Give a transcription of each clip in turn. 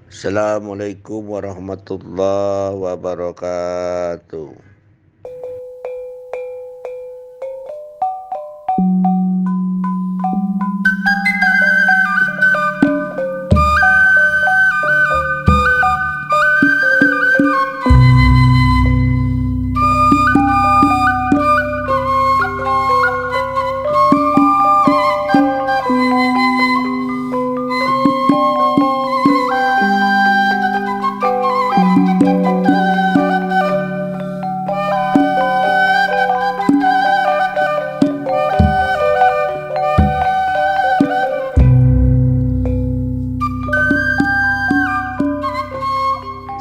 Assalamualaikum warahmatullahi wabarakatuh.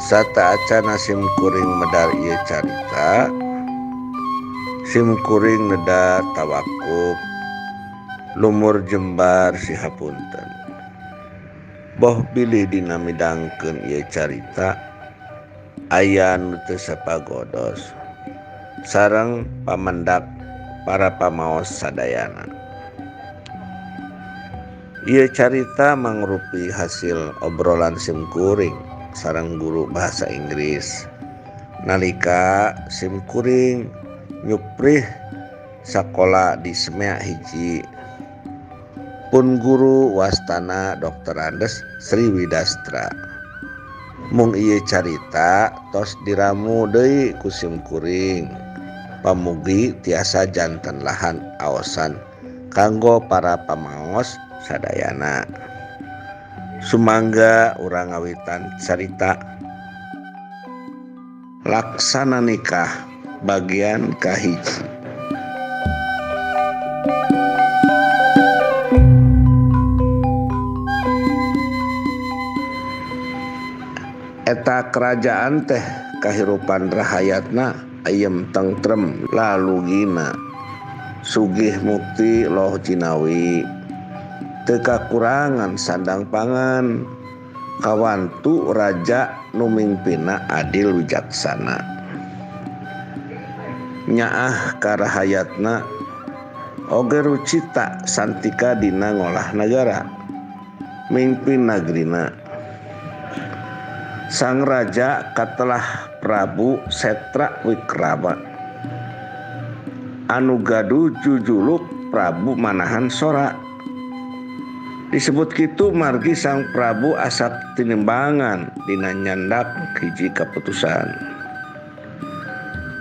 Sata acana sim kuring medar ieu carita. Sim kuring nedar tawakuf lumur jembar sihapunten. Boh bilih dina midangkeun ieu carita aya nu teu sapagodos sareng pamendak para pamaos sadayana. Ieu carita mangrupi hasil obrolan sim kuring sareng guru bahasa Inggris nalika sim kuring nyuprih sakola di semea hiji pun guru wastana Dr. Andes Sriwidastra. Mung ieu carita tos diramu deui ku sim kuring pamugi tiasa janten lahan aosan kanggo para pamaos sadayana. Sumangga urang ngawitan carita laksana nikah bagian kahiji. Eta kerajaan teh kahirupan rahayatna ayem tentrem lalugina sugih mukti loh jinawi teu kakurangan sandang pangan kawantu raja nu mingpina adil wijaksana. Nyaah karahayatna oge rucita santika dina ngolah negara mingpin nagrina. Sang raja katelah Prabu Setra Wikrama anu gaduh jujuluk Prabu Manahan Sora. Disebut kitu margi sang Prabu asap tinimbangan dina nyandak hiji kaputusan.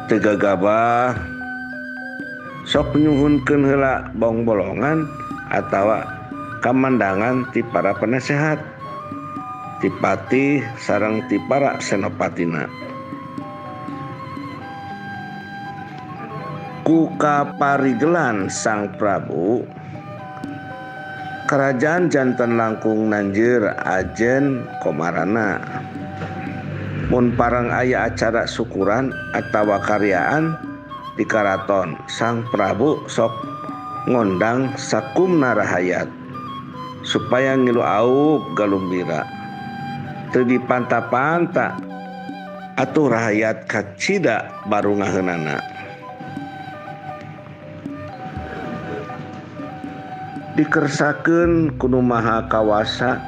Teu gagabah sok nyuhunkeun heula bong bolongan atawa kamandangan ti para penasehat, ti patih sareng ti para senopatina. Ku kaparigelan sang Prabu kerajaan janten langkung nanjeur ajen komarana. Mun parang aya acara syukuran atawa karyaan di karaton, sang Prabu sok ngondang sakumna rahayat supaya ngilu aub galumbira. Teu dipanta-panta atuh rahayat kacida baru ngaheunana. Dikersakeun ku nu maha kawasa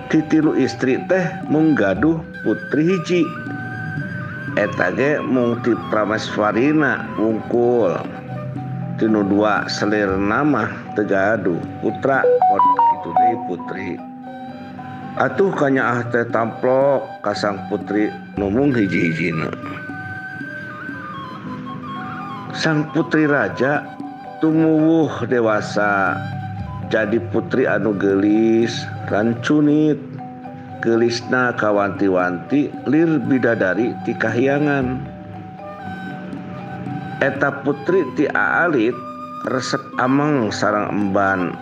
titilu istri teh mung gaduh putri hiji. Eta ge mung ti Prameswarina wungkul. Tinu dua selirna mah teu gaduh putra pod kitu deui putri. Atuh kanyaah teh tamplok ka sang putri nu mung hiji-hijina. Sang putri raja tumuwuh dewasa jadi putri anu geulis rancunit geulisna kawanti-wanti lir bidadari ti kahyangan. Eta putri ti aalit resep ameng sareng emban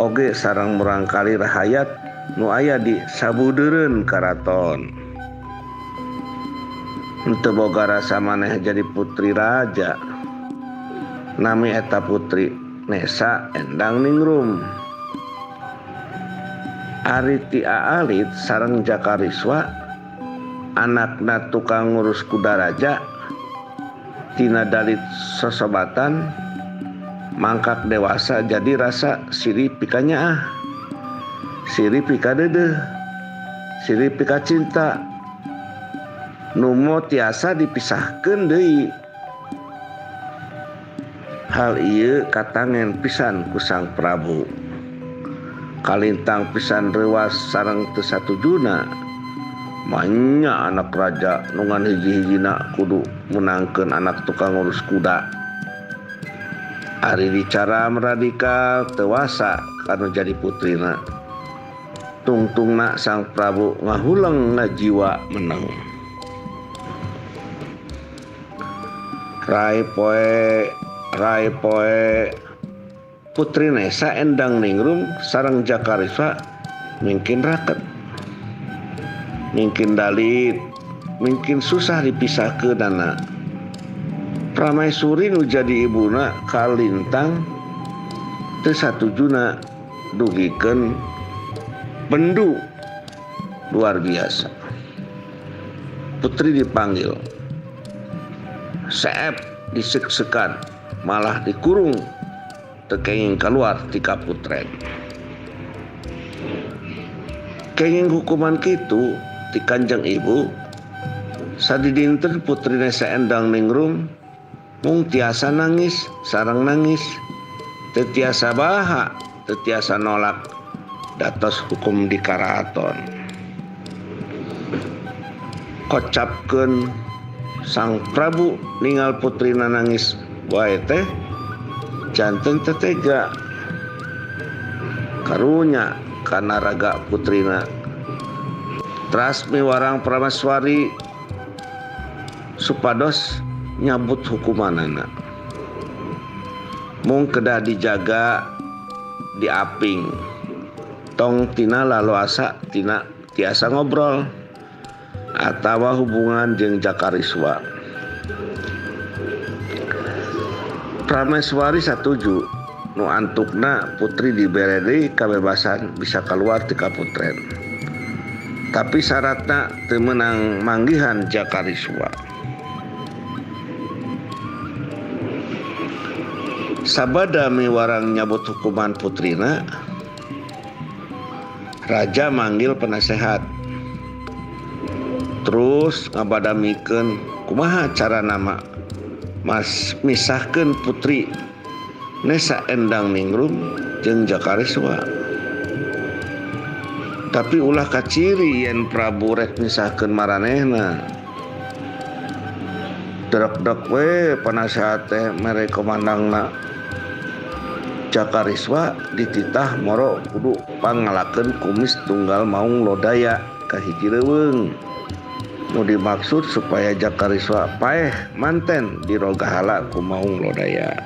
oge sareng murangkali rahayat nu aya di sabudeureun karaton. Henteu boga rasa maneh jadi putri raja. Nami eta putri Nesa Endang Ningrum. Ari ti aalit sareng Jakariswa anakna tukang ngurus kuda raja tina dalit sosobatan mangkak dewasa jadi rasa siri pikanyaah siri pika deudeuh siri pika cinta numo tiasa dipisahkeun deui. Hal ieu katangen pisan ku Sang Prabu. Kalintang pisan rewas sareng teu satujuna. Manya anak raja nungan hiji-hijina kudu menangkeun anak tukang urus kuda. Ari dicara radikal tewasa kanu jadi putrina. Tungtungna Sang Prabu ngahuleng ngajiwa meneng. Rai poe Putri Nesa endang ningrum sareng Jakariswa mungkin raket, mungkin dalit, mungkin susah dipisahkeun dana. Pramaisuri nu jadi ibuna kalintang teu satujuna dugikeun bendu luar biasa. Putri dipanggil, seep diseksekan, malah dikurung teu kenging keluar ti kaputren. Kenging hukuman kitu ti Kanjeng Ibu sadidinten Putri Nesa endang ningrum mung tiasa nangis sareng nangis, teu tiasa baha, teu tiasa nolak datos hukum di karaton. Kocapkeun Sang Prabu ningal putrina nangis wae teh janten tetega karunya kana raga putrina. Teras miwarang Pramaswari supados nyabut hukumanana. Mung kedah dijaga diaping. Tong tina laloasa tina tiasa ngobrol atawa hubungan jeung Jakariswa. Prameswari satuju nu antukna putri dibere deui kabebasan bisa keluar ti kaputren. Tapi syaratna teu meunang manggihan Jakariswa. Sabada miwarang nyabut hukuman putrina, raja manggil penasehat. Terus ngabadamikeun kumaha cara nama misahkeun Putri Nesa endang ningrum jeung Jakariswa. Tapi ulah kaciri yen Prabu rek misahkeun maranehna. Derek-derek we penasehat teh mere komandangna Jakariswa dititah moro kudu pangalakeun kumis tunggal maung lodaya ka hiji leuweung. Nu dimaksud supaya Jakariswa paeh manten dirogahala ku maung lodaya.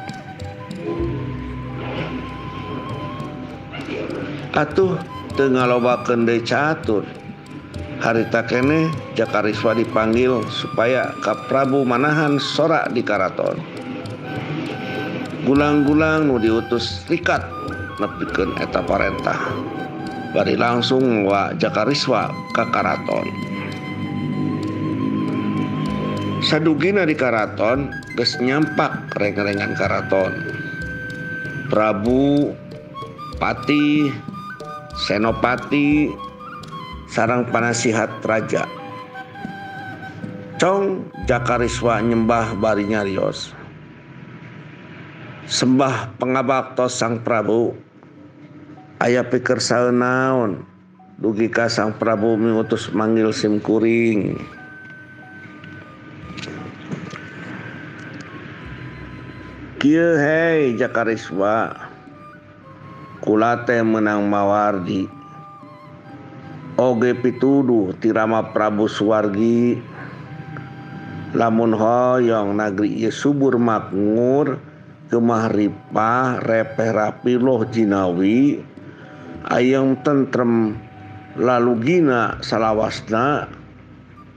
Atuh teu ngalobakeun deui catur. Harita keneh Jakariswa dipanggil supaya ka Prabu manahan sora di karaton. Gulang-gulang nu diutus rikat nepikeun eta parentah. Bari langsung wa Jakariswa ka karaton. Sadugina di karaton geus nyampak reng-rengan karaton. Prabu, Pati, Senopati sareng panasihat raja. Cong Jakariswa nyembah bari nyarios. Sembah pangabaktos Sang Prabu. Aya pikir saeun naon dugi ka Sang Prabu miutus manggil sim kuring. Kieu hei Jakariswa, kula teh meunang mawardi. Oge pituduh ti Rama Prabu Suwargi, lamun hoyong nagri ieu subur makmur, gemah ripah, repeh rapi loh jinawi, ayang tentrem lalu gina salawasna,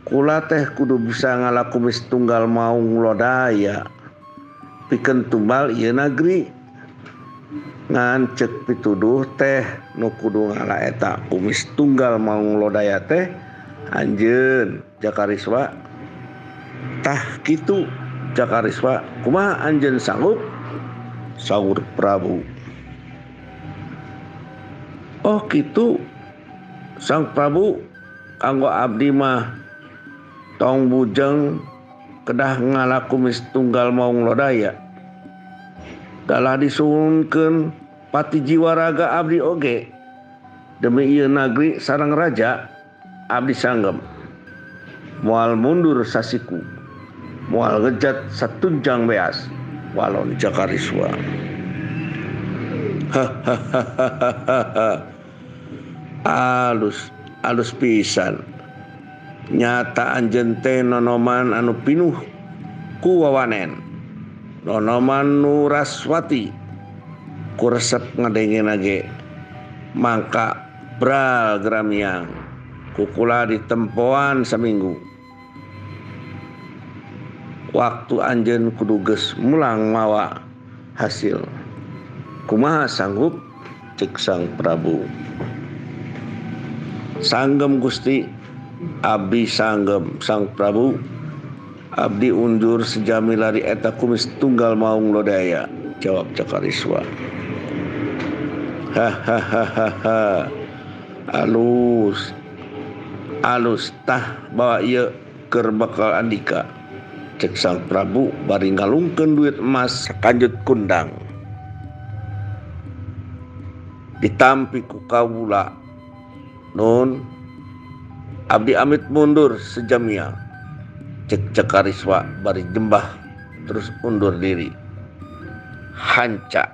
kula teh kudu bisa ngalakumis tunggal maung lodaya. Pikeun tumbal ieu nagri ngan ceuk pituduh teh nu kudu ngalaeta kumis tunggal maung lodaya teh anjeun Jakariswa. Tah kitu Jakariswa, kumaha anjeun sanggup? Saur Prabu. Oh kitu Sang Prabu, kanggo abdi mah tong bujeng kedah ngalaku mis tunggal maung lodaya. Dalah disuhunkeun pati jiwa raga abdi oge. Demi ieu nagri sareng raja abdi sanggem. Moal mundur sasiku. Moal ngejat satunjang beas walon jakariswa. Alus pisan. Nyata anjeun teh nonoman anu pinuh ku wawanen. Nonoman nu raswati ku resep ngadengeun ge mangka bral gramiang kukula ditempoan saminggu. Waktu anjeun kudu geus mulang mawa hasil. Kumaha sanggup cek Sang Prabu. Sanggem Gusti, abdi sanggem Sang Prabu. Abdi undur sejami lari eta kumis tunggal maung lodaya, jawab Cakariswa. Hahaha. Alus tah bawa ieu keur bakal andika. Cek Sang Prabu bari ngalungkeun duit emas sakanjut kundang. Ditampi ku kawula. Nun abdi amit mundur sejamia. Cek Cakariswa bari jembah terus undur diri. Hanca